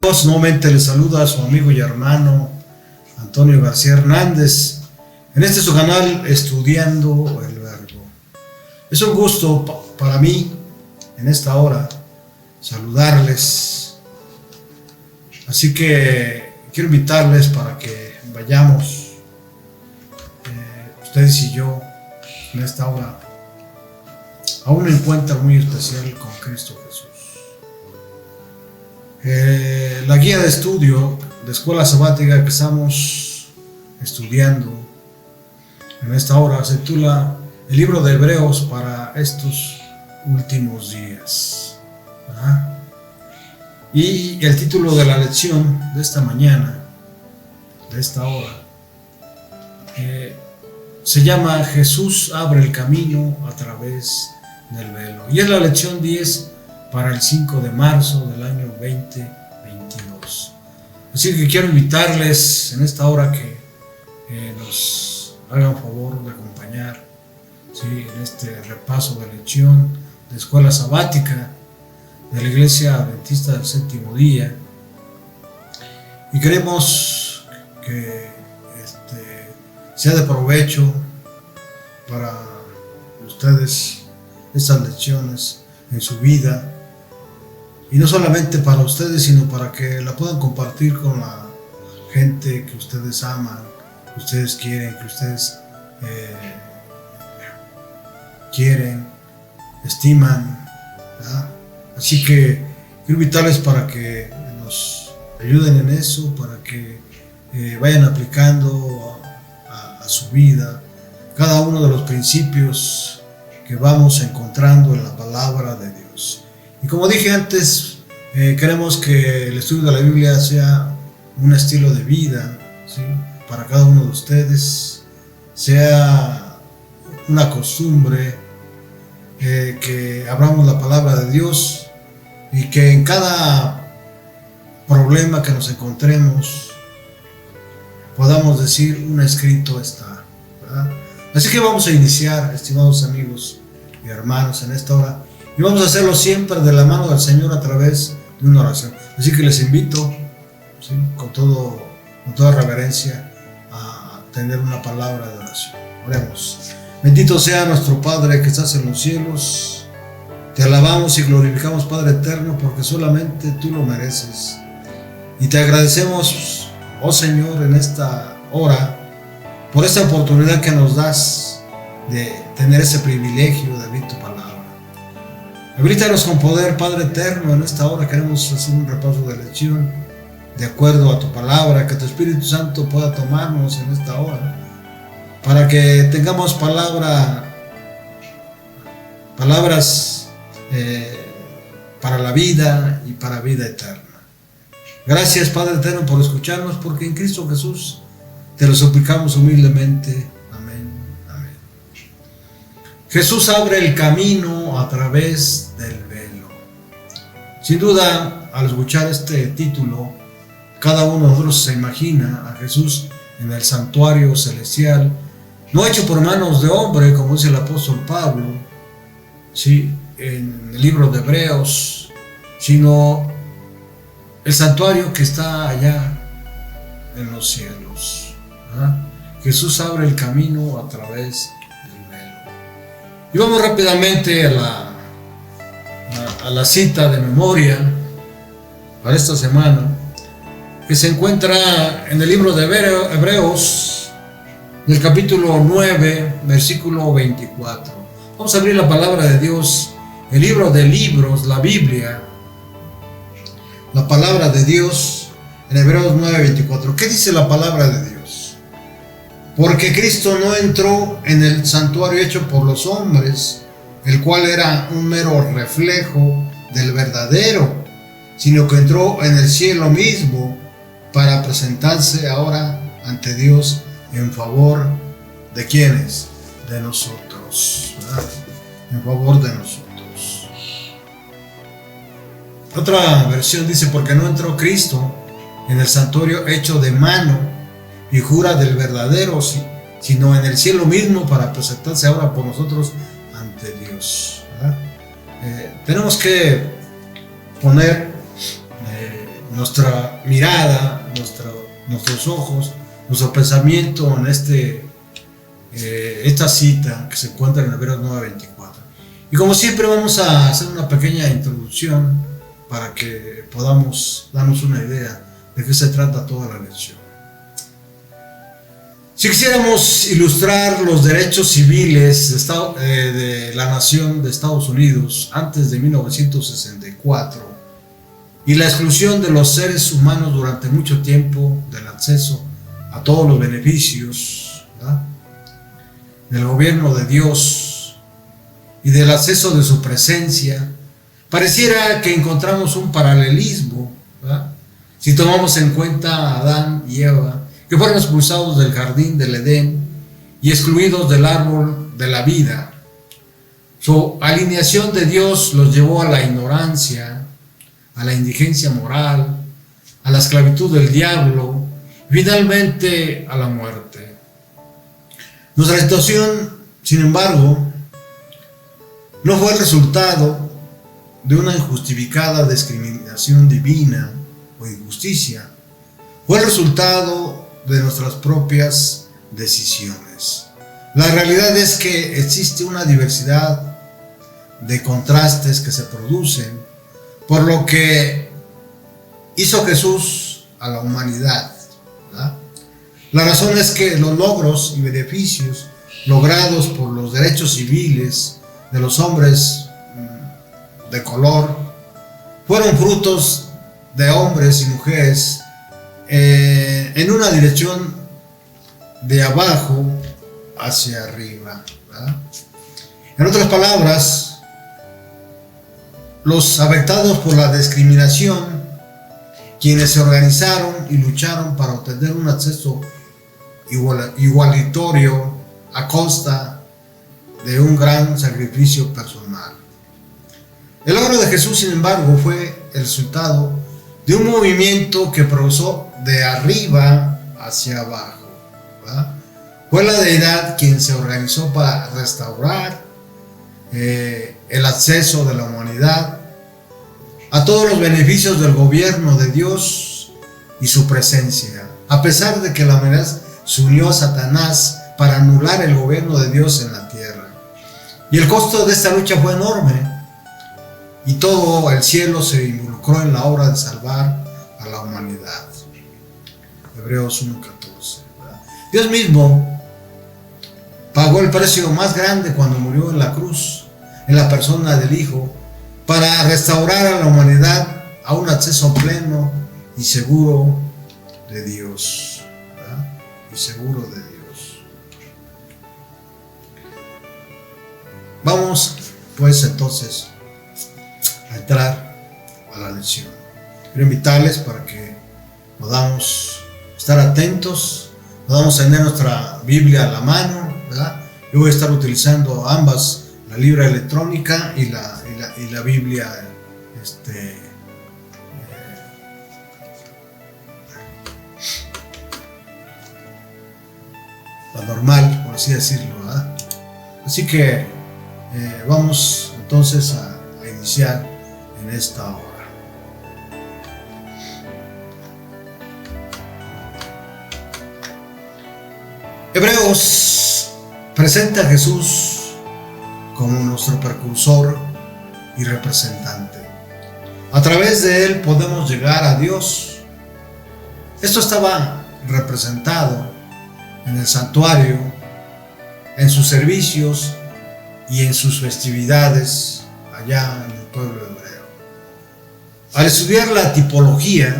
Nuevamente les saluda a su amigo y hermano Antonio García Hernández en este su canal Estudiando el Verbo. Es un gusto para mí en esta hora saludarles, así que quiero invitarles para que vayamos ustedes y yo en esta hora a un encuentro muy especial con Cristo Jesús. La guía de estudio de escuela sabática que estamos estudiando en esta hora se titula El libro de Hebreos para estos últimos días. Y el título de la lección de esta mañana, de esta hora, se llama Jesús abre el camino a través del velo. Y es la lección 10 para el 5 de marzo del año 2022. Así que quiero invitarles en esta hora que nos hagan favor de acompañar, ¿sí?, en este repaso de lección de escuela sabática de la Iglesia Adventista del Séptimo Día. Y queremos que sea de provecho para ustedes estas lecciones en su vida. Y no solamente para ustedes, sino para que la puedan compartir con la gente que ustedes aman, que ustedes quieren, que ustedes estiman, ¿verdad? Así que quiero invitarles para que nos ayuden en eso, para que vayan aplicando a su vida cada uno de los principios que vamos encontrando en la palabra de Dios. Y como dije antes, queremos que el estudio de la Biblia sea un estilo de vida, ¿sí?, para cada uno de ustedes, sea una costumbre, que abramos la palabra de Dios y que en cada problema que nos encontremos podamos decir un escrito está, ¿verdad? Así que vamos a iniciar, estimados amigos y hermanos, en esta hora. Y vamos a hacerlo siempre de la mano del Señor a través de una oración. Así que les invito, ¿sí?, con toda reverencia, a tener una palabra de oración. Oremos. Bendito sea nuestro Padre que estás en los cielos. Te alabamos y glorificamos, Padre eterno, porque solamente tú lo mereces. Y te agradecemos, oh Señor, en esta hora, por esta oportunidad que nos das de tener ese privilegio de abrir tu palabra. Habítanos con poder, Padre eterno. En esta hora queremos hacer un repaso de lección de acuerdo a tu palabra, que tu Espíritu Santo pueda tomarnos en esta hora, para que tengamos palabras para la vida y para vida eterna. Gracias, Padre eterno, por escucharnos, porque en Cristo Jesús te lo suplicamos humildemente. Amén. Amén. Jesús abre el camino a través del velo. Sin duda, al escuchar este título, cada uno de nosotros se imagina a Jesús en el santuario celestial, no hecho por manos de hombre, como dice el apóstol Pablo, ¿sí?, en el libro de Hebreos, sino el santuario que está allá en los cielos, ¿verdad? Jesús abre el camino a través del velo. Y vamos rápidamente a la cita de memoria para esta semana, que se encuentra en el libro de Hebreos, del capítulo 9, versículo 24. Vamos a abrir la palabra de Dios, el libro de libros, la Biblia, la palabra de Dios en Hebreos 9, 24. ¿Qué dice la palabra de Dios? Porque Cristo no entró en el santuario hecho por los hombres, el cual era un mero reflejo del verdadero, sino que entró en el cielo mismo para presentarse ahora ante Dios en favor de ¿quiénes? De nosotros, ¿verdad? En favor de nosotros. Otra versión dice, porque no entró Cristo en el santuario hecho de mano y jura del verdadero, sino en el cielo mismo para presentarse ahora por nosotros ante Dios, ¿verdad? Tenemos que poner nuestra mirada, nuestros ojos, nuestro pensamiento en esta cita que se encuentra en Hebreos 9:24. Y como siempre vamos a hacer una pequeña introducción para que podamos darnos una idea de qué se trata toda la lección. Si quisiéramos ilustrar los derechos civiles de la nación de Estados Unidos antes de 1964 y la exclusión de los seres humanos durante mucho tiempo del acceso a todos los beneficios, ¿verdad?, del gobierno de Dios y del acceso de su presencia, pareciera que encontramos un paralelismo, ¿verdad?, si tomamos en cuenta a Adán y Eva, que fueron expulsados del jardín del Edén y excluidos del árbol de la vida. Su alineación de Dios los llevó a la ignorancia, a la indigencia moral, a la esclavitud del diablo, y finalmente a la muerte. Nuestra situación, sin embargo, no fue el resultado de una injustificada discriminación divina o injusticia, fue el resultado de nuestras propias decisiones. La realidad es que existe una diversidad de contrastes que se producen por lo que hizo Jesús a la humanidad, ¿verdad? La razón es que los logros y beneficios logrados por los derechos civiles de los hombres de color fueron frutos de hombres y mujeres en una dirección de abajo hacia arriba, ¿verdad? En otras palabras, los afectados por la discriminación, quienes se organizaron y lucharon para obtener un acceso igualitario a costa de un gran sacrificio personal. El logro de Jesús, sin embargo, fue el resultado de un movimiento que progresó de arriba hacia abajo, ¿verdad? Fue la deidad quien se organizó para restaurar el acceso de la humanidad a todos los beneficios del gobierno de Dios y su presencia, a pesar de que la humanidad se unió a Satanás para anular el gobierno de Dios en la tierra. Y el costo de esta lucha fue enorme, y todo el cielo se involucró en la obra de salvar a la humanidad. Hebreos 1:14. Dios mismo pagó el precio más grande cuando murió en la cruz, en la persona del Hijo, para restaurar a la humanidad a un acceso pleno y seguro de Dios, ¿verdad? Y seguro de Dios. Vamos pues entonces a entrar a la lección. Quiero invitarles para que podamos estar atentos, podamos tener nuestra Biblia a la mano, ¿verdad? Yo voy a estar utilizando ambas, la Biblia electrónica y la Biblia la normal, por así decirlo, ¿verdad? Así que vamos entonces a iniciar en esta hora. Hebreos presenta a Jesús como nuestro precursor y representante. A través de él podemos llegar a Dios. Esto estaba representado en el santuario, en sus servicios y en sus festividades allá en el pueblo hebreo. Al estudiar la tipología,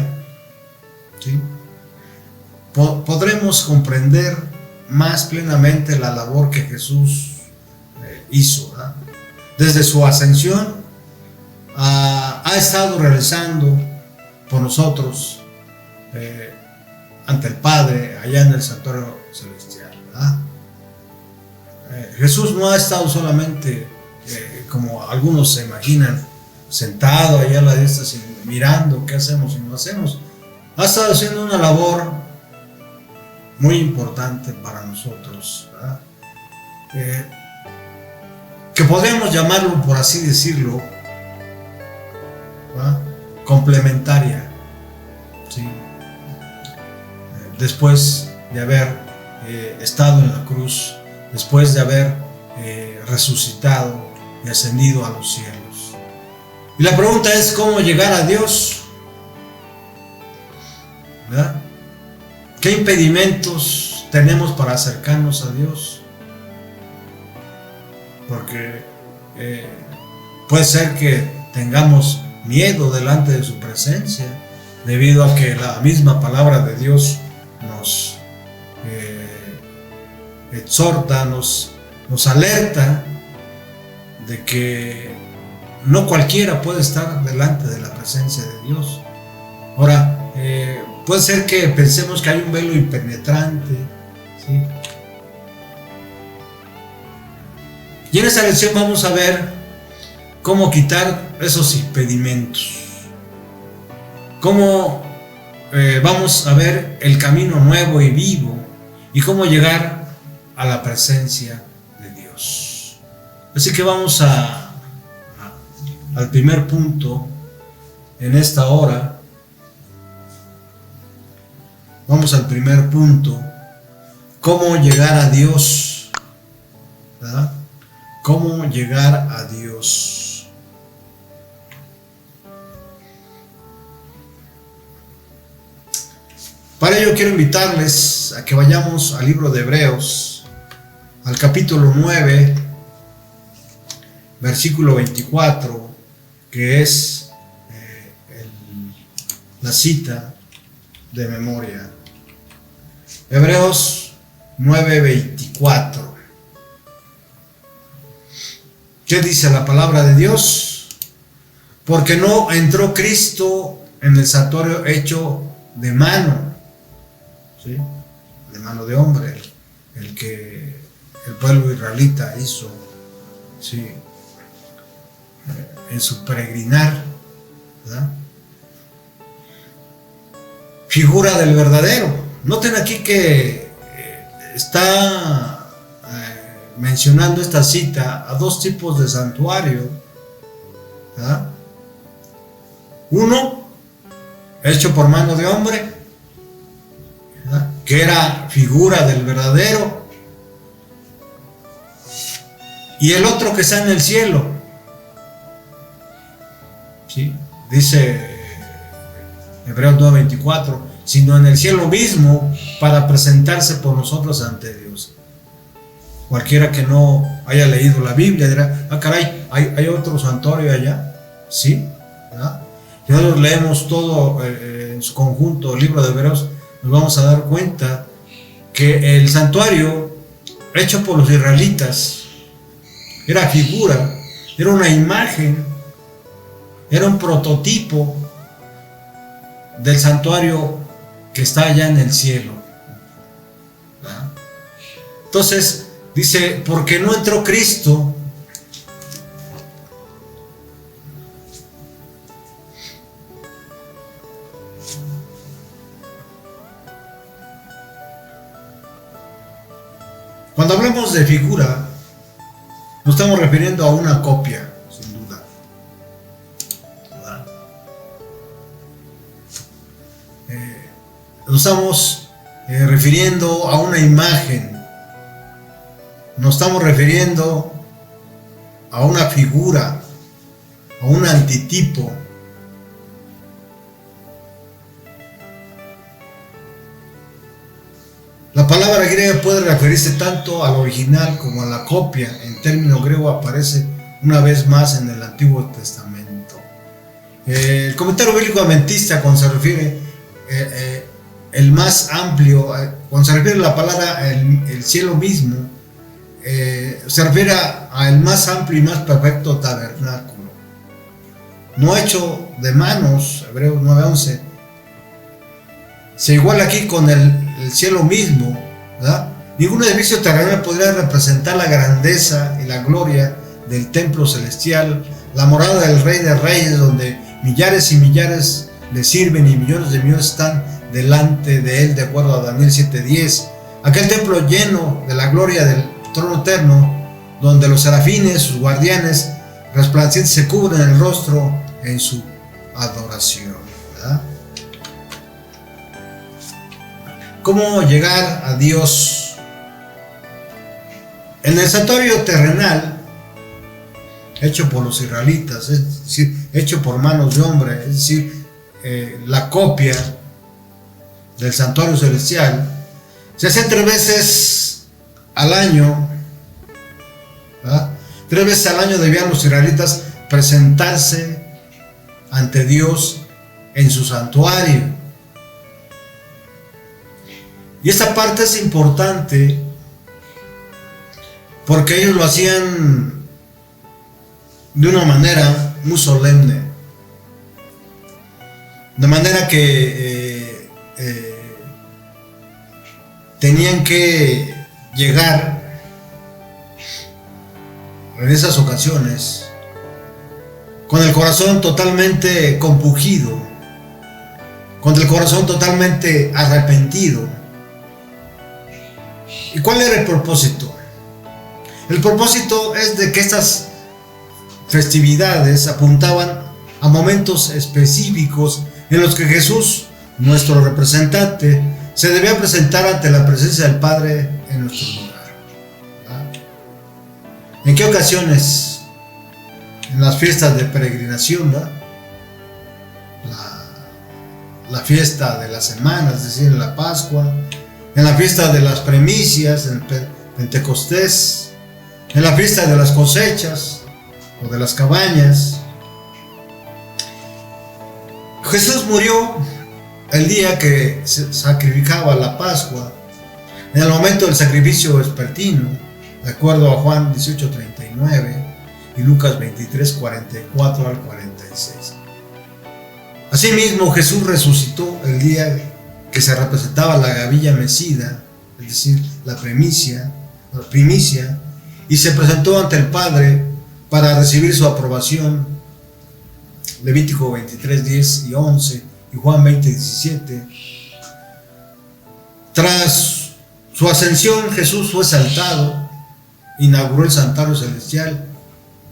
¿sí?, podremos comprender más plenamente la labor que Jesús hizo, ¿verdad? Desde su ascensión ha estado realizando por nosotros ante el Padre allá en el santuario celestial, ¿verdad? Jesús no ha estado solamente como algunos se imaginan, sentado allá a la diestra mirando qué hacemos y no hacemos. Ha estado haciendo una labor muy importante para nosotros, ¿verdad? Que podríamos llamarlo, por así decirlo, ¿verdad?, complementaria ¿sí? Después de haber estado en la cruz, después de haber resucitado y ascendido a los cielos. Y la pregunta es, ¿cómo llegar a Dios? ¿Verdad? ¿Qué impedimentos tenemos para acercarnos a Dios? Porque puede ser que tengamos miedo delante de su presencia, debido a que la misma palabra de Dios nos exhorta, nos alerta de que no cualquiera puede estar delante de la presencia de Dios. Ahora, puede ser que pensemos que hay un velo impenetrante, ¿sí? Y en esta lección vamos a ver cómo quitar esos impedimentos, cómo vamos a ver el camino nuevo y vivo y cómo llegar a la presencia de Dios. Así que vamos al primer punto en esta hora. Vamos al primer punto: cómo llegar a Dios, ¿verdad? Cómo llegar a Dios. Para ello quiero invitarles a que vayamos al libro de Hebreos, al capítulo 9, versículo 24, que es la cita de memoria. Hebreos 9:24. ¿Qué dice la palabra de Dios? Porque no entró Cristo en el santuario hecho de mano, ¿sí? De mano de hombre, el que el pueblo israelita hizo, ¿sí? En su peregrinar, ¿verdad? Figura del verdadero. Noten aquí que está mencionando esta cita a dos tipos de santuario, ¿verdad? Uno hecho por mano de hombre, ¿verdad? Que era figura del verdadero, y el otro que está en el cielo, ¿sí? Dice Hebreos 9:24, sino en el cielo mismo, para presentarse por nosotros ante Dios. Cualquiera que no haya leído la Biblia dirá: ah, caray, ¿hay otro santuario allá? Sí, ¿verdad? Si nosotros leemos todo en su conjunto, el libro de Hebreos, nos vamos a dar cuenta que el santuario hecho por los israelitas era figura, era una imagen, era un prototipo del santuario que está allá en el cielo, ¿verdad? Entonces dice, porque no entró Cristo Cuando hablamos de figura, nos estamos refiriendo a una copia, sin duda, ¿verdad? Nos estamos refiriendo a una imagen, nos estamos refiriendo a una figura, a un antitipo. La palabra griega puede referirse tanto al original como a la copia. En término griego aparece una vez más en el Antiguo Testamento. El comentario bíblico adventista, cuando se refiere el más amplio, cuando se refiere a la palabra el cielo mismo, se refiere al más amplio y más perfecto tabernáculo, no hecho de manos. Hebreos 9:11 se iguala aquí con el cielo mismo, ¿verdad? Ningún edificio terrenal podría representar la grandeza y la gloria del templo celestial, la morada del Rey de Reyes, donde millares y millares le sirven y millones de millones están delante de él, de acuerdo a Daniel 7:10. Aquel templo lleno de la gloria del trono eterno, donde los serafines, sus guardianes resplandecientes, se cubren el rostro en su adoración, ¿verdad? cómo llegar a Dios. En el santuario terrenal, hecho por los israelitas, es decir, hecho por manos de hombre, es decir, la copia del santuario celestial, se hace 3 veces al año, ¿verdad? 3 veces al año debían los israelitas presentarse ante Dios en su santuario. Y esta parte es importante porque ellos lo hacían de una manera muy solemne, de manera que tenían que llegar en esas ocasiones con el corazón totalmente compungido, con el corazón totalmente arrepentido. ¿Y cuál era el propósito? El propósito es de que estas festividades apuntaban a momentos específicos en los que Jesús, nuestro representante, se debía presentar ante la presencia del Padre en nuestro lugar. ¿Verdad? ¿En qué ocasiones? En las fiestas de peregrinación, ¿verdad? La fiesta de las semanas, es decir, en la Pascua, en la fiesta de las primicias, en Pentecostés, en la fiesta de las cosechas o de las cabañas. Jesús murió el día que se sacrificaba la Pascua, en el momento del sacrificio vespertino, de acuerdo a Juan 18:39 y Lucas 23:44 al 46. Asimismo, Jesús resucitó el día que se representaba la gavilla mecida, es decir, la primicia, y se presentó ante el Padre para recibir su aprobación. Levítico 23:10 y 11 y Juan 20:17. Tras su ascensión, Jesús fue exaltado, inauguró el santuario celestial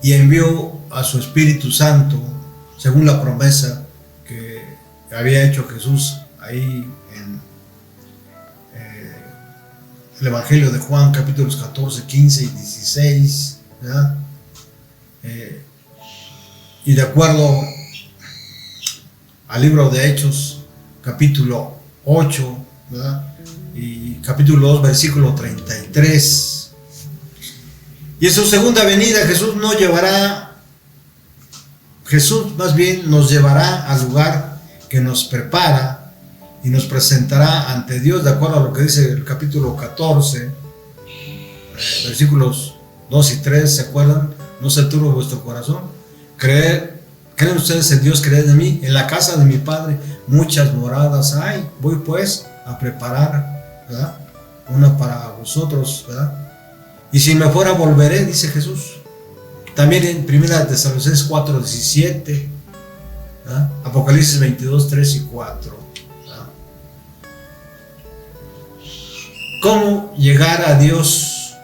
y envió a su Espíritu Santo, según la promesa que había hecho Jesús ahí en el Evangelio de Juan, capítulos 14, 15 y 16, ¿verdad? Y de acuerdo al libro de Hechos, capítulo 8, ¿verdad? Y capítulo 2, versículo 33. Y en su segunda venida Jesús más bien nos llevará al lugar que nos prepara y nos presentará ante Dios, de acuerdo a lo que dice el capítulo 14, versículos 2 y 3, ¿se acuerdan? No se turbe vuestro corazón. ¿Creen ustedes en Dios? Creed en mí. En la casa de mi Padre muchas moradas hay. Voy pues a preparar, ¿verdad?, una para vosotros, ¿verdad? Y si me fuera, volveré, dice Jesús. También en 1 Tesalonicenses 4:17, ¿verdad? Apocalipsis 22:3 y 4. ¿verdad? ¿Cómo llegar a Dios?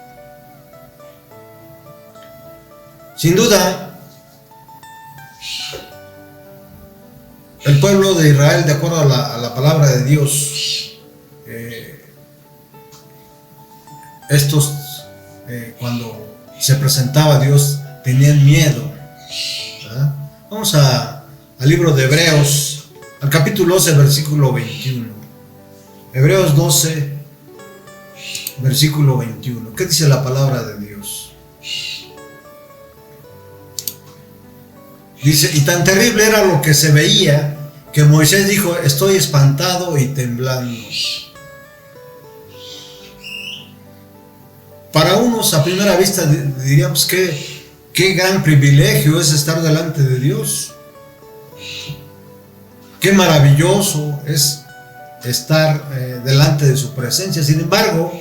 Sin duda, el pueblo de Israel, de acuerdo a la palabra de Dios, cuando se presentaba a Dios, tenían miedo, ¿verdad? Vamos al libro de Hebreos, al capítulo 12, versículo 21. Hebreos 12, versículo 21. ¿Qué dice la palabra de Dios? Dice: y tan terrible era lo que se veía, que Moisés dijo: estoy espantado y temblando. Para unos a primera vista diríamos que qué gran privilegio es estar delante de Dios. Qué maravilloso es estar delante de su presencia. Sin embargo,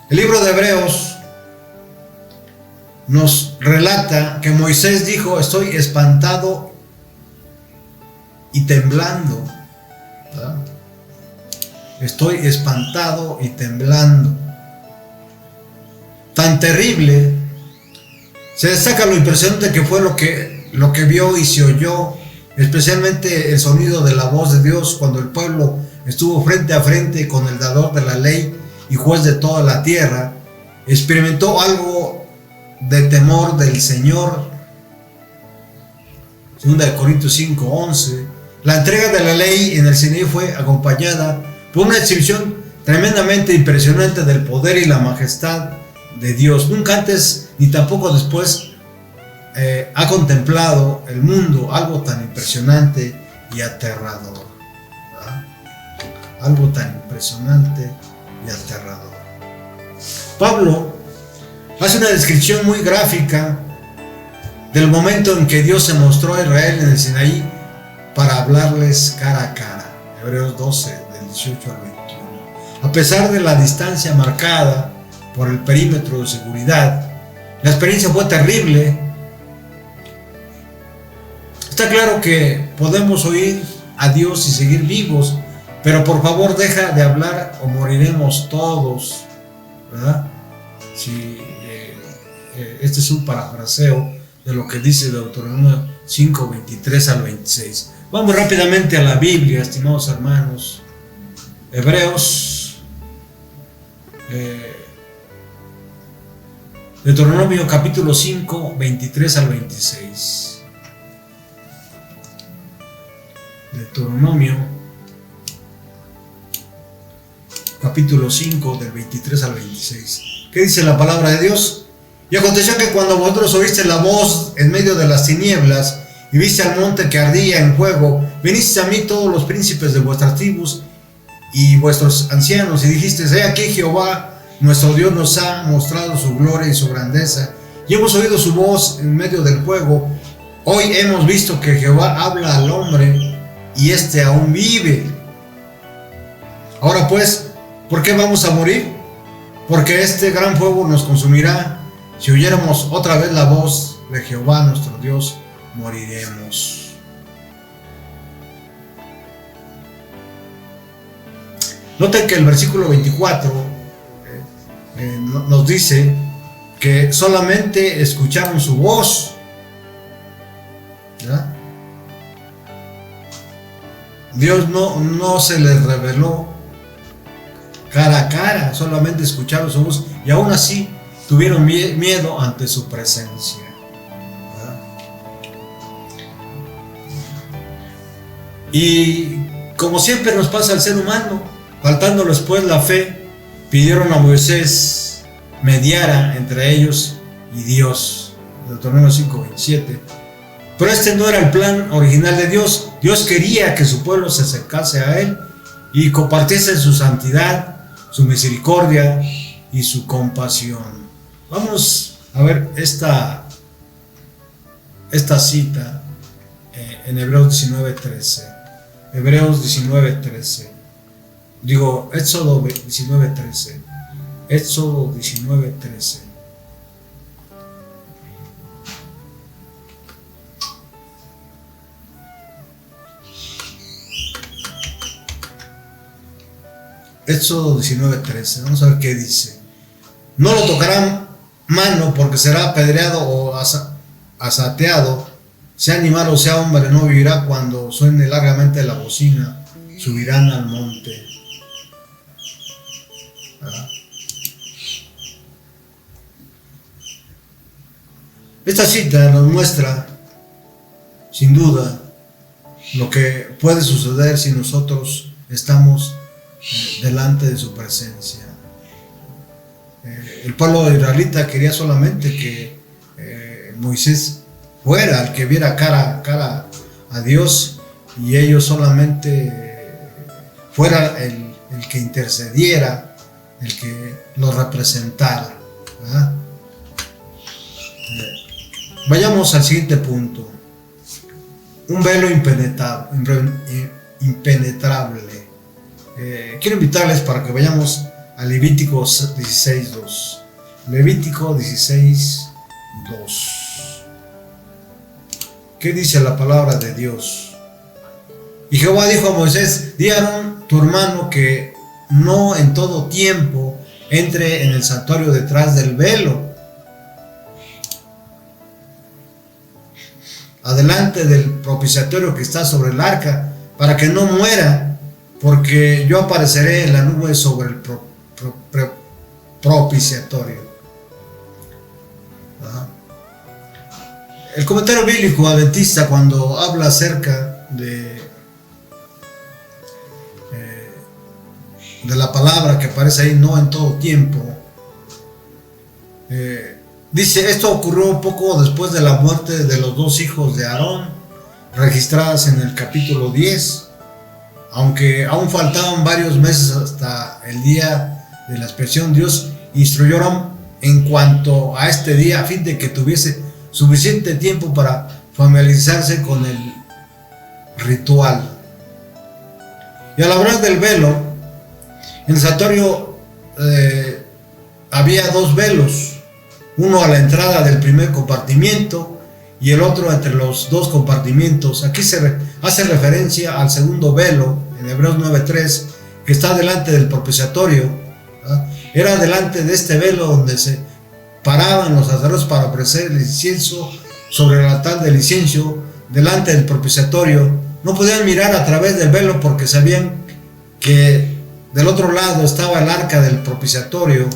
el libro de Hebreos nos relata que Moisés dijo: estoy espantado y temblando, ¿verdad? Estoy espantado y temblando. Tan terrible. Se destaca lo impresionante que fue lo que vio y se oyó especialmente el sonido de la voz de Dios cuando el pueblo estuvo frente a frente con el dador de la ley y juez de toda la tierra, experimentó algo de temor del Señor. 2 Corintios 5:11. La entrega de la ley en el Sinaí fue acompañada por una exhibición tremendamente impresionante del poder y la majestad de Dios. Nunca antes ni tampoco después ha contemplado el mundo algo tan impresionante y aterrador, ¿verdad? Algo tan impresionante y aterrador. Pablo hace una descripción muy gráfica del momento en que Dios se mostró a Israel en el Sinaí para hablarles cara a cara. Hebreos 12, del 18 al 21. A pesar de la distancia marcada por el perímetro de seguridad, la experiencia fue terrible. Está claro que podemos oír a Dios y seguir vivos, pero por favor deja de hablar o moriremos todos, ¿verdad? Este es un parafraseo de lo que dice Deuteronomio 5, 23 al 26. Vamos rápidamente a la Biblia, estimados hermanos. Hebreos, Deuteronomio capítulo 5, 23 al 26. Deuteronomio capítulo 5 del 23 al 26. ¿Qué dice la palabra de Dios? Y aconteció que cuando vosotros oíste la voz en medio de las tinieblas y viste al monte que ardía en fuego, vinisteis a mí todos los príncipes de vuestras tribus y vuestros ancianos y dijisteis: he aquí Jehová nuestro Dios nos ha mostrado su gloria y su grandeza, y hemos oído su voz en medio del fuego. Hoy hemos visto que Jehová habla al hombre y éste aún vive. Ahora pues, ¿por qué vamos a morir? Porque este gran fuego nos consumirá. Si oyéramos otra vez la voz de Jehová nuestro Dios, moriremos. Noten que el versículo 24 nos dice que solamente escucharon su voz, ¿verdad? Dios no se les reveló cara a cara, solamente escucharon su voz y aún así tuvieron miedo ante su presencia, ¿verdad? Y como siempre nos pasa al ser humano, faltándoles pues la fe, pidieron a Moisés mediara entre ellos y Dios. Deuteronomio 5:27. Pero este no era el plan original de Dios. Dios quería que su pueblo se acercase a Él y compartiese su santidad, su misericordia y su compasión. Vamos a ver esta cita en Hebreos 19:13. Hebreos 19:13. Digo, Éxodo 19:13. Éxodo 19:13. Éxodo 19:13. Vamos a ver qué dice. No lo tocarán mano porque será apedreado o asateado. Sea animal o sea hombre, no vivirá. Cuando suene largamente la bocina, subirán al monte. ¿Verdad? Esta cita nos muestra, sin duda, lo que puede suceder si nosotros estamos delante de su presencia. El pueblo israelita quería solamente que Moisés fuera el que viera cara a cara a Dios y ellos solamente fuera el que intercediera, el que lo representara, ¿verdad? Vayamos al siguiente punto. Un velo impenetrable. Quiero invitarles para que vayamos a Levítico 16:2. Levítico 16:2. ¿Qué dice la palabra de Dios? Y Jehová dijo a Moisés: di a Aarón tu hermano que no en todo tiempo entre en el santuario detrás del velo. adelante del propiciatorio que está sobre el arca, para que no muera, porque yo apareceré en la nube sobre el propiciatorio. El comentario bíblico adventista, cuando habla acerca de la palabra que aparece ahí, no en todo tiempo, dice: esto ocurrió poco después de la muerte de los dos hijos de Aarón, registradas en el capítulo 10, aunque aún faltaban varios meses hasta el día de la expiación. Dios instruyó a Aarón en cuanto a este día, a fin de que tuviese suficiente tiempo para familiarizarse con el ritual. Y al hablar del velo, en el santuario había dos velos, uno a la entrada del primer compartimiento y el otro entre los dos compartimientos. Aquí se hace referencia al segundo velo, en Hebreos 9:3, que está delante del propiciatorio. Era delante de este velo donde se paraban los sacerdotes para ofrecer el incienso sobre el altar del incienso, delante del propiciatorio. No podían mirar a través del velo porque sabían que del otro lado estaba el arca del propiciatorio,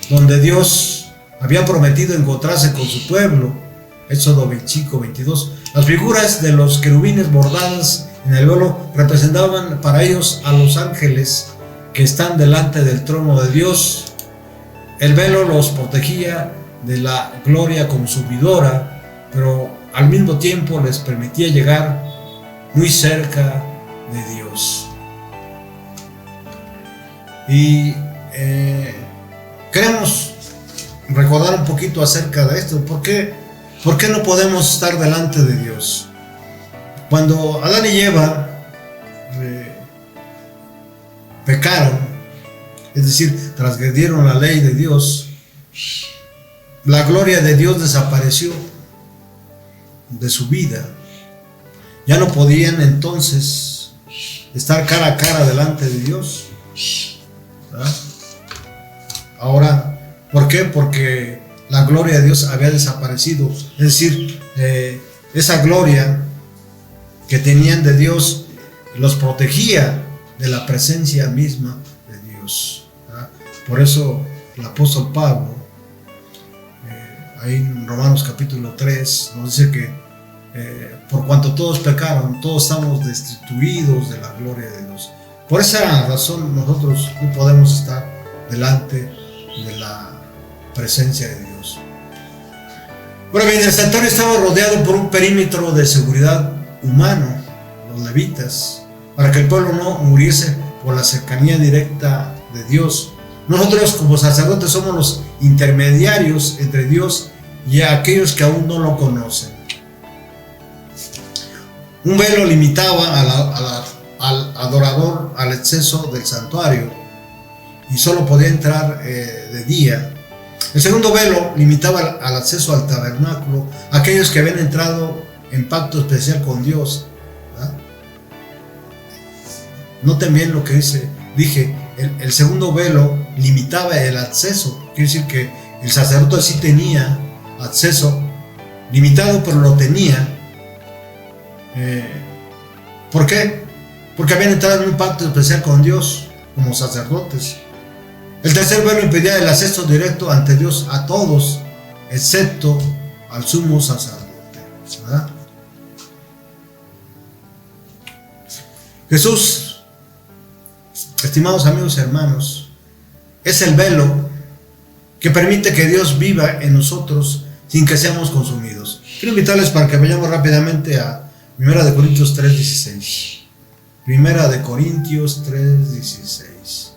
donde Dios había prometido encontrarse con su pueblo. Éxodo 25:22. Las figuras de los querubines bordadas en el velo representaban para ellos a los ángeles que están delante del trono de Dios. El velo los protegía de la gloria consumidora, pero al mismo tiempo les permitía llegar muy cerca de Dios. Y queremos recordar un poquito acerca de esto. ¿Por qué no podemos estar delante de Dios? Cuando Adán y Eva pecaron, es decir, transgredieron la ley de Dios, la gloria de Dios desapareció de su vida. Ya no podían entonces estar cara a cara delante de Dios. ¿Verdad? Ahora, ¿por qué? Porque la gloria de Dios había desaparecido. Es decir, esa gloria que tenían de Dios los protegía de la presencia misma de Dios. Por eso el apóstol Pablo, ahí en Romanos capítulo 3, nos dice que por cuanto todos pecaron, todos estamos destituidos de la gloria de Dios. Por esa razón nosotros no podemos estar delante de la presencia de Dios. Ahora bien, el santuario estaba rodeado por un perímetro de seguridad humano, los levitas, para que el pueblo no muriese por la cercanía directa de Dios. Nosotros como sacerdotes somos los intermediarios entre Dios y a aquellos que aún no lo conocen. Un velo limitaba al adorador al acceso del santuario y solo podía entrar de día. El segundo velo limitaba al acceso al tabernáculo a aquellos que habían entrado en pacto especial con Dios. Noten bien lo que dije. El segundo velo limitaba el acceso. Quiere decir que el sacerdote sí tenía acceso, limitado, pero lo tenía. ¿Por qué? Porque habían entrado en un pacto especial con Dios como sacerdotes. El tercer velo impedía el acceso directo ante Dios a todos, excepto al sumo sacerdote. ¿Verdad? Jesús, estimados amigos y hermanos, es el velo que permite que Dios viva en nosotros sin que seamos consumidos. Quiero invitarles para que vayamos rápidamente a 1 Corintios 3:16. 1 Corintios 3:16.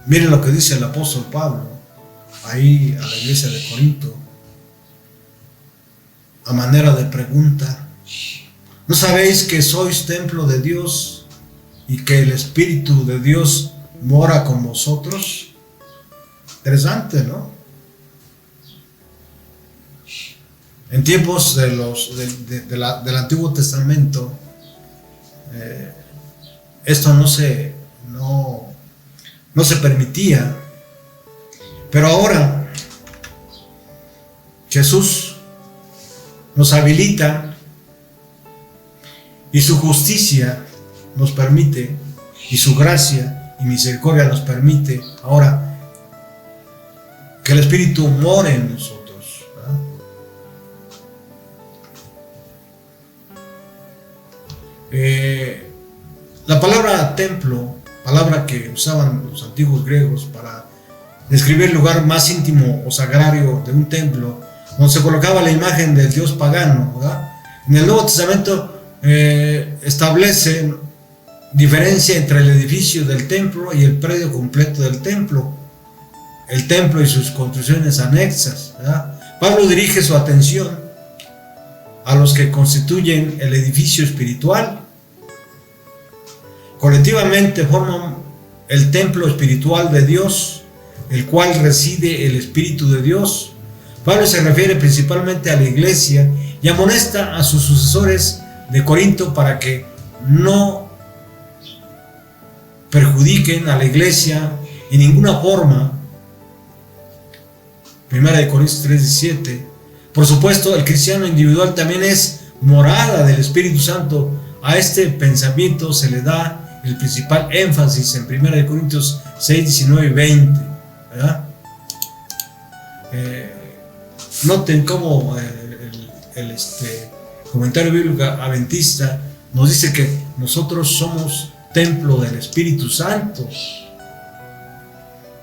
Miren lo que dice el apóstol Pablo ahí a la iglesia de Corinto, a manera de pregunta. ¿No sabéis que sois templo de Dios y que el Espíritu de Dios mora con vosotros? Interesante, ¿no? En tiempos del Antiguo Testamento, esto no se permitía. Pero ahora Jesús nos habilita y su justicia nos permite, y su gracia y misericordia nos permite ahora que el Espíritu more en nosotros, ¿verdad? La palabra templo, palabra que usaban los antiguos griegos para describir el lugar más íntimo o sagrario de un templo, donde se colocaba la imagen del dios pagano, ¿verdad? En el Nuevo Testamento establece diferencia entre el edificio del templo y el predio completo del templo, el templo y sus construcciones anexas, ¿verdad? Pablo dirige su atención a los que constituyen el edificio espiritual. Colectivamente forman el templo espiritual de Dios, el cual reside el Espíritu de Dios. Pablo se refiere principalmente a la iglesia y amonesta a sus sucesores de Corinto para que no perjudiquen a la iglesia en ninguna forma. 1 Corintios 3:17. Por supuesto, el cristiano individual también es morada del Espíritu Santo. A este pensamiento se le da el principal énfasis en 1 Corintios 6, 19 y 20, ¿verdad? Noten cómo el comentario bíblico adventista nos dice que nosotros somos templo del Espíritu Santo,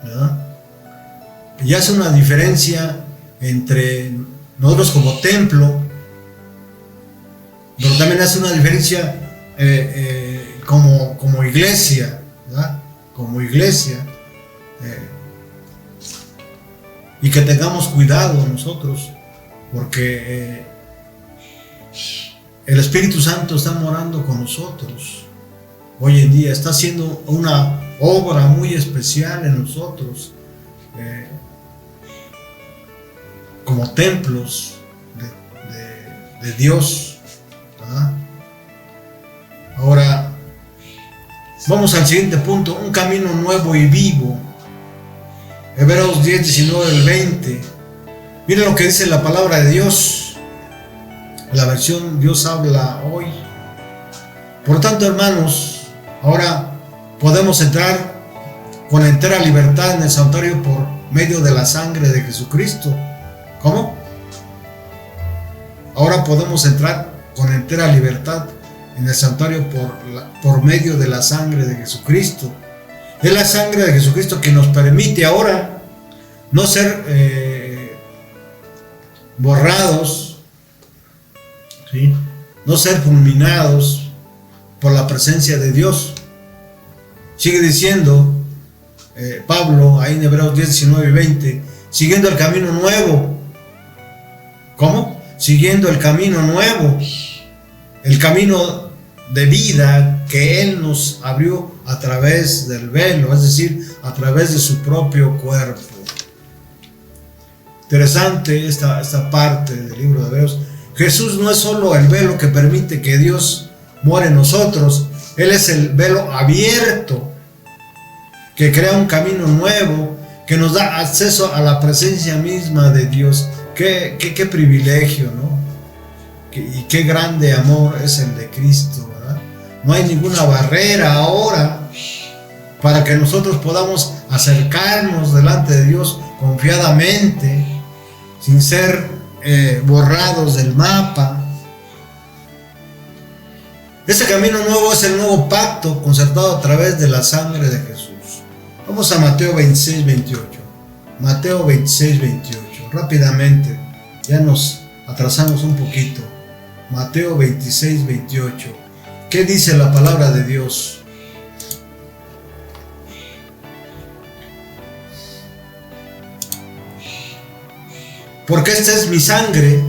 ¿verdad? Y hace una diferencia entre nosotros como templo, pero también hace una diferencia como iglesia, ¿verdad? Como iglesia, y que tengamos cuidado nosotros, porque el Espíritu Santo está morando con nosotros hoy en día, está haciendo una obra muy especial en nosotros, como templos de Dios, ¿verdad? Ahora vamos al siguiente punto: un camino nuevo y vivo. Hebreos 10, 19 al 20. Miren lo que dice la palabra de Dios, la versión Dios habla hoy. Por tanto, hermanos, ahora podemos entrar con entera libertad en el santuario por medio de la sangre de Jesucristo. ¿Cómo? Ahora podemos entrar con entera libertad en el santuario por medio de la sangre de Jesucristo. Es la sangre de Jesucristo que nos permite ahora no ser borrados, ¿sí? No ser fulminados por la presencia de Dios. Sigue diciendo Pablo ahí en Hebreos 10, 19 y 20, siguiendo el camino nuevo. ¿Cómo? Siguiendo el camino nuevo, el camino de vida que Él nos abrió a través del velo, es decir, a través de su propio cuerpo. Interesante esta parte del libro de Hebreos. Jesús no es solo el velo que permite que Dios more en nosotros, Él es el velo abierto que crea un camino nuevo, que nos da acceso a la presencia misma de Dios. Qué privilegio, ¿no? Y qué grande amor es el de Cristo, ¿verdad? No hay ninguna barrera ahora para que nosotros podamos acercarnos delante de Dios confiadamente, sin ser borrados del mapa. Este camino nuevo es el nuevo pacto concertado a través de la sangre de Jesús. Vamos a Mateo 26, 28. Mateo 26, 28. Rápidamente, ya nos atrasamos un poquito. Mateo 26, 28. ¿Qué dice la palabra de Dios? Porque esta es mi sangre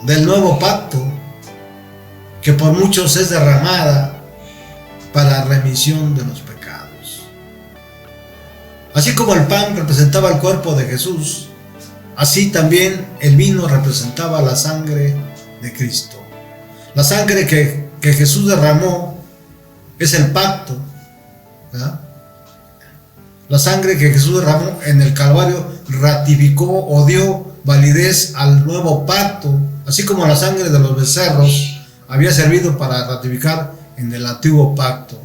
del nuevo pacto, que por muchos es derramada para remisión de los pecados. Así como el pan representaba el cuerpo de Jesús, así también el vino representaba la sangre de Cristo. La sangre que que Jesús derramó es el pacto, ¿verdad? La sangre que Jesús derramó en el Calvario ratificó o dio validez al nuevo pacto, así como la sangre de los becerros había servido para ratificar en el antiguo pacto.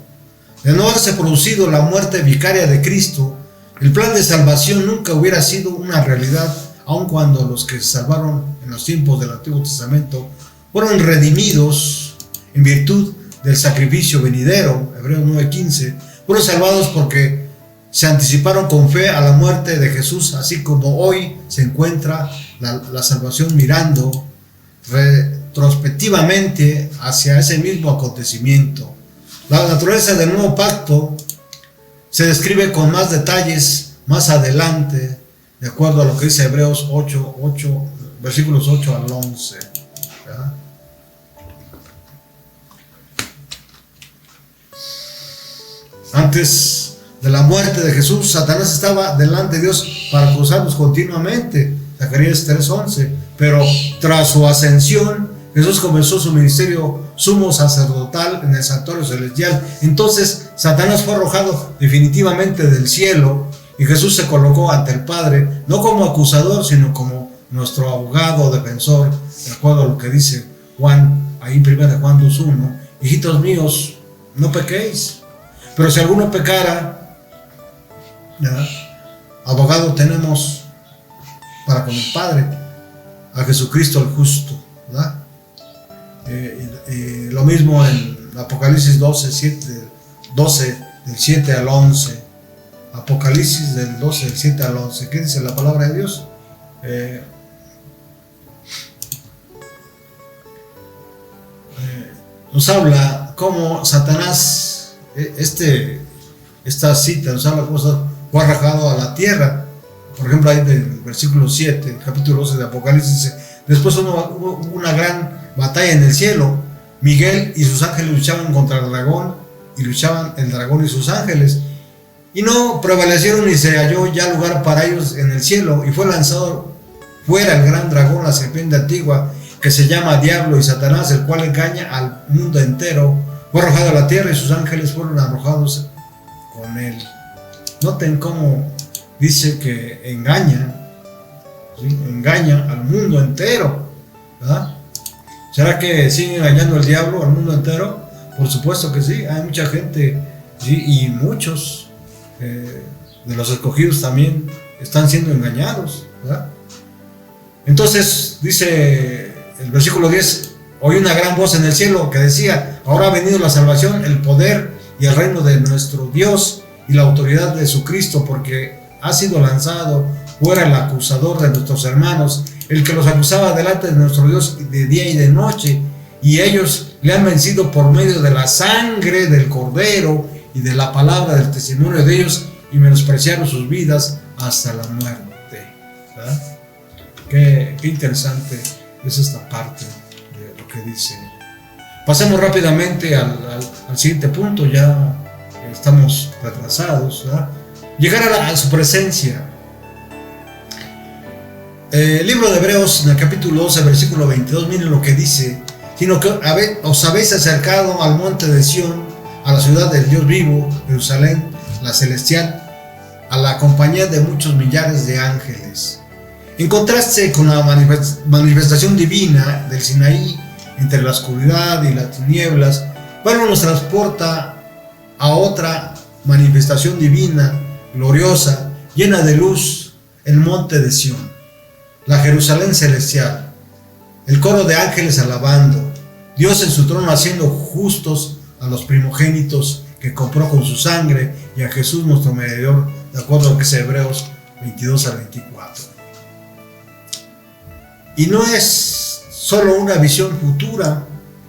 De no haberse producido la muerte vicaria de Cristo, el plan de salvación nunca hubiera sido una realidad, aun cuando los que se salvaron en los tiempos del Antiguo Testamento fueron redimidos en virtud del sacrificio venidero, Hebreos 9:15, fueron salvados porque se anticiparon con fe a la muerte de Jesús, así como hoy se encuentra la salvación mirando retrospectivamente hacia ese mismo acontecimiento. La naturaleza del nuevo pacto se describe con más detalles más adelante, de acuerdo a lo que dice Hebreos 8, versículos 8 al 11. ¿Verdad? Antes de la muerte de Jesús, Satanás estaba delante de Dios para acusarnos continuamente, Zacarías 3:11, pero tras su ascensión, Jesús comenzó su ministerio sumo sacerdotal en el santuario celestial. Entonces Satanás fue arrojado definitivamente del cielo y Jesús se colocó ante el Padre, no como acusador, sino como nuestro abogado, defensor, de acuerdo a lo que dice Juan, ahí en 1 Juan 2:1, hijitos míos, no pequéis, pero si alguno pecara, ¿verdad?, abogado tenemos para con el Padre, a Jesucristo el justo, ¿verdad? Lo mismo en Apocalipsis 12, del 7 al 11. Apocalipsis del 12, del 7 al 11. ¿Qué dice la palabra de Dios? Nos habla cómo Satanás, esta cita nos habla cómo fue arrojado a la tierra. Por ejemplo, ahí del versículo 7, capítulo 12 de Apocalipsis, dice: después hubo una gran batalla en el cielo. Miguel y sus ángeles luchaban contra el dragón, y luchaban el dragón y sus ángeles, y no prevalecieron, ni se halló ya lugar para ellos en el cielo, y fue lanzado fuera el gran dragón, la serpiente antigua, que se llama Diablo y Satanás, el cual engaña al mundo entero. Fue arrojado a la tierra y sus ángeles fueron arrojados con él. Noten cómo dice que engaña, ¿sí?, engaña al mundo entero, ¿verdad? ¿Será que sigue engañando el diablo al mundo entero? Por supuesto que sí. Hay mucha gente, ¿sí?, y muchos de los escogidos también están siendo engañados, ¿verdad? Entonces dice el versículo 10: oí una gran voz en el cielo que decía: ahora ha venido la salvación, el poder y el reino de nuestro Dios y la autoridad de su Cristo, porque ha sido lanzado fuera el acusador de nuestros hermanos, el que los acusaba delante de nuestro Dios de día y de noche, y ellos le han vencido por medio de la sangre del Cordero y de la palabra del testimonio de ellos, y menospreciaron sus vidas hasta la muerte. ¿Verdad? Qué interesante es esta parte de lo que dice. Pasemos rápidamente al siguiente punto, ya estamos retrasados, ¿verdad? Llegar a su presencia. El libro de Hebreos, en el capítulo 12, versículo 22, miren lo que dice: sino que os habéis acercado al monte de Sión, a la ciudad del Dios vivo, Jerusalén, la celestial, a la compañía de muchos millares de ángeles. En contraste con la manifestación divina del Sinaí, entre la oscuridad y las tinieblas, Pablo nos transporta a otra manifestación divina, gloriosa, llena de luz, el monte de Sión, la Jerusalén celestial, el coro de ángeles alabando, Dios en su trono haciendo justos a los primogénitos que compró con su sangre, y a Jesús nuestro mediador, de acuerdo a lo que es Hebreos 22 al 24. Y no es solo una visión futura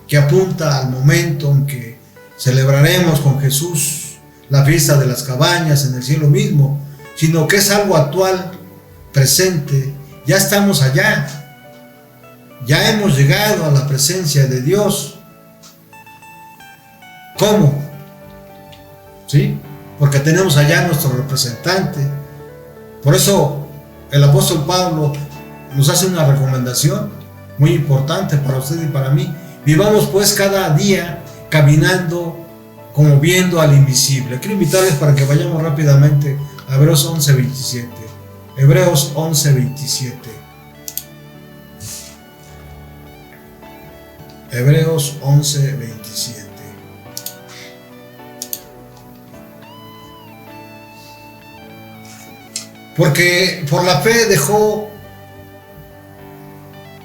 que apunta al momento en que celebraremos con Jesús la fiesta de las cabañas en el cielo mismo, sino que es algo actual, presente. Ya estamos allá, ya hemos llegado a la presencia de Dios. ¿Cómo? ¿Sí? Porque tenemos allá nuestro representante. Por eso el apóstol Pablo nos hace una recomendación muy importante para usted y para mí: Vivamos pues cada día caminando como viendo al invisible. Quiero invitarles para que vayamos rápidamente a Hebreos 11:27. Hebreos 11:27. Hebreos 11:27. Porque por la fe dejó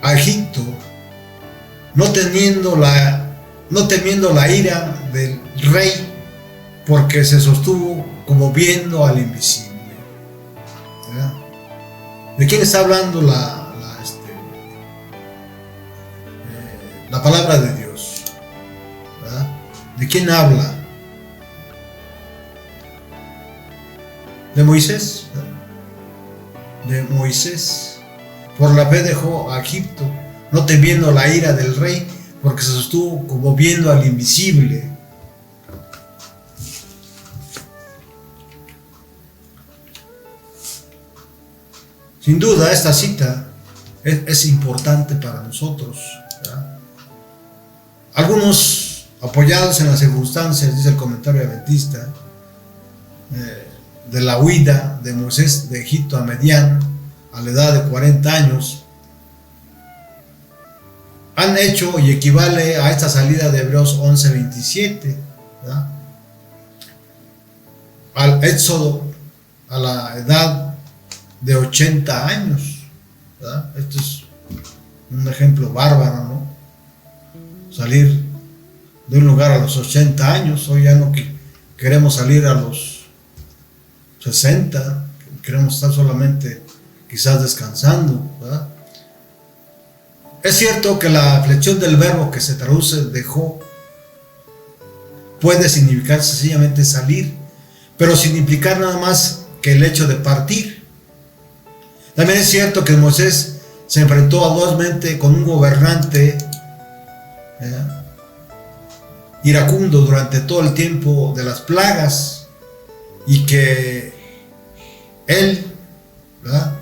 a Egipto, no temiendo la ira del rey, porque se sostuvo como viendo al invisible. ¿Verdad? ¿De quién está hablando la palabra de Dios? ¿Verdad? ¿De quién habla? ¿De Moisés? ¿Verdad? De Moisés. Por la fe dejó a Egipto, no temiendo la ira del rey, porque se sostuvo como viendo al invisible. Sin duda esta cita es importante para nosotros, ¿verdad? Algunos, apoyados en las circunstancias, dice el comentario adventista, de la huida de Moisés de Egipto a Madián a la edad de 40 años, han hecho y equivale a esta salida de Hebreos 11:27, ¿verdad? Al éxodo a la edad de 80 años, ¿verdad? Esto es un ejemplo bárbaro, ¿no? Salir de un lugar a los 80 años. Hoy ya no queremos salir a los 60, queremos estar solamente quizás descansando, ¿verdad? Es cierto que la flexión del verbo que se traduce dejó puede significar sencillamente salir, pero sin implicar nada más que el hecho de partir. También es cierto que Moisés se enfrentó audazmente con un gobernante iracundo durante todo el tiempo de las plagas, y que él, ¿verdad?,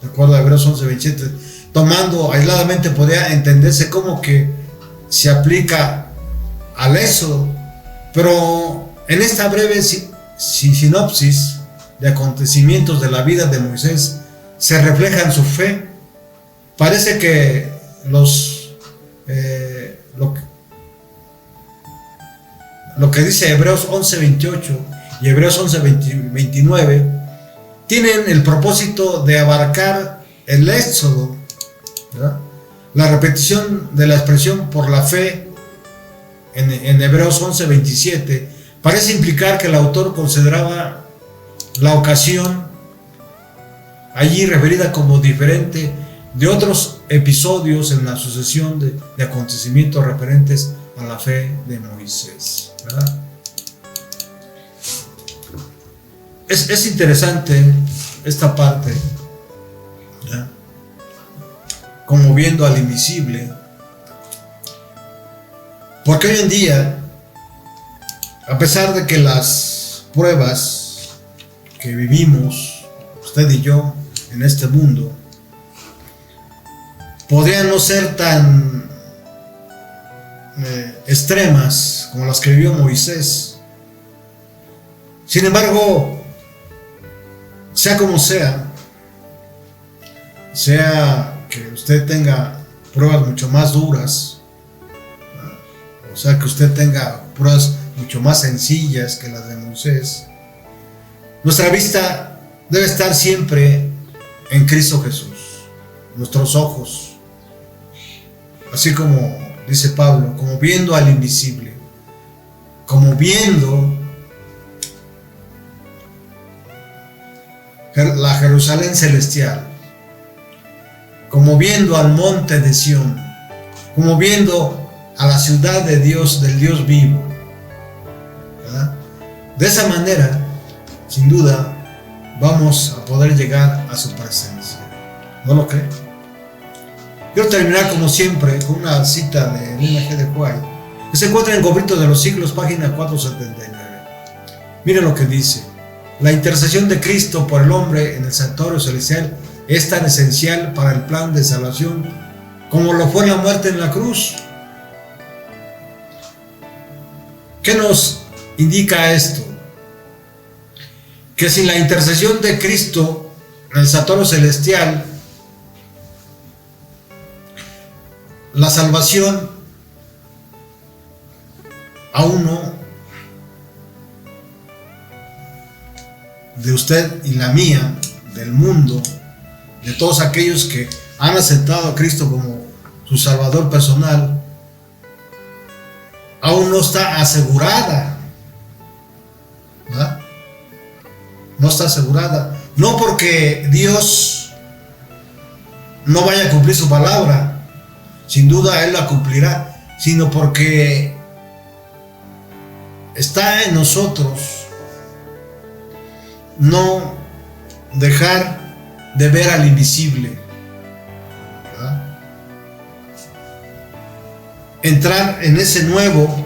de acuerdo a Hebreos 11:27, tomando aisladamente, podría entenderse como que se aplica al éxodo, pero en esta breve sinopsis de acontecimientos de la vida de Moisés se refleja en su fe. Parece que lo que dice Hebreos 11:28 y Hebreos 11:29 tienen el propósito de abarcar el éxodo, ¿verdad? La repetición de la expresión por la fe en Hebreos 11:27 parece implicar que el autor consideraba la ocasión allí referida como diferente de otros episodios en la sucesión de acontecimientos referentes a la fe de Moisés, ¿verdad? Es interesante esta parte, ¿verdad?, como viendo al invisible, porque hoy en día, a pesar de que las pruebas que vivimos, usted y yo, en este mundo, podrían no ser tan extremas como las que vivió Moisés, sin embargo, sea como sea que usted tenga pruebas mucho más duras, o sea que usted tenga pruebas mucho más sencillas que las de Moisés, nuestra vista debe estar siempre en Cristo Jesús, nuestros ojos, así como dice Pablo, como viendo al invisible, como viendo la Jerusalén celestial, como viendo al monte de Sión, como viendo a la ciudad de Dios, del Dios vivo, ¿verdad? De esa manera, sin duda, vamos a poder llegar a su presencia. ¿No lo cree? Quiero terminar como siempre con una cita de Elena G. de White, que se encuentra en Conflictos de los Siglos, página 479. Miren lo que dice: la intercesión de Cristo por el hombre en el santuario celestial es tan esencial para el plan de salvación como lo fue la muerte en la cruz. ¿Qué nos indica esto? Que sin la intercesión de Cristo en el santuario celestial, la salvación aún no, de usted y la mía, del mundo, de todos aquellos que han aceptado a Cristo como su Salvador personal, aún no está asegurada, ¿verdad? No está asegurada, no porque Dios no vaya a cumplir su palabra, sin duda Él la cumplirá, sino porque está en nosotros no dejar de ver al invisible, ¿verdad? Entrar en ese nuevo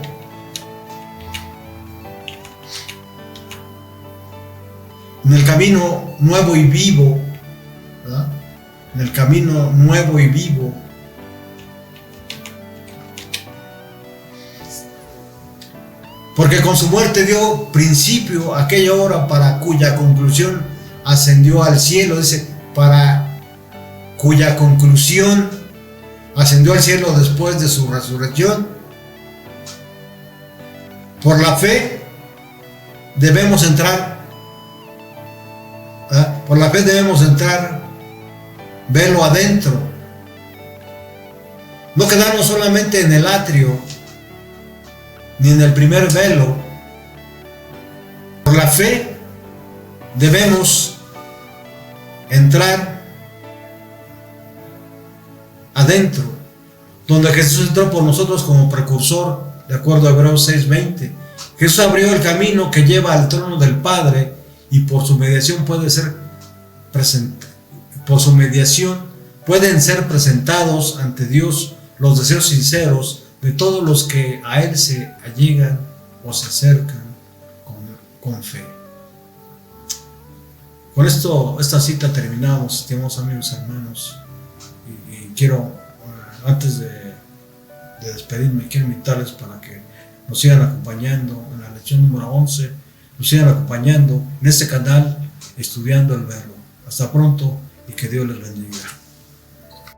en el camino nuevo y vivo, ¿verdad? En el camino nuevo y vivo, porque con su muerte dio principio a aquella hora para cuya conclusión ascendió al cielo, dice, para cuya conclusión ascendió al cielo después de su resurrección. Por la fe debemos entrar, ¿verdad? Por la fe debemos entrar, verlo adentro, no quedarnos solamente en el atrio, ni en el primer velo. Por la fe debemos entrar adentro, donde Jesús entró por nosotros como precursor, de acuerdo a Hebreos 6:20. Jesús abrió el camino que lleva al trono del Padre, y por su mediación pueden ser presentados ante Dios los deseos sinceros de todos los que a Él se allegan o se acercan con fe. Con esta cita terminamos, estimados amigos y hermanos, y quiero, antes de despedirme, quiero invitarles para que nos sigan acompañando en la lección número 11, nos sigan acompañando en este canal, estudiando el verbo. Hasta pronto y que Dios les bendiga.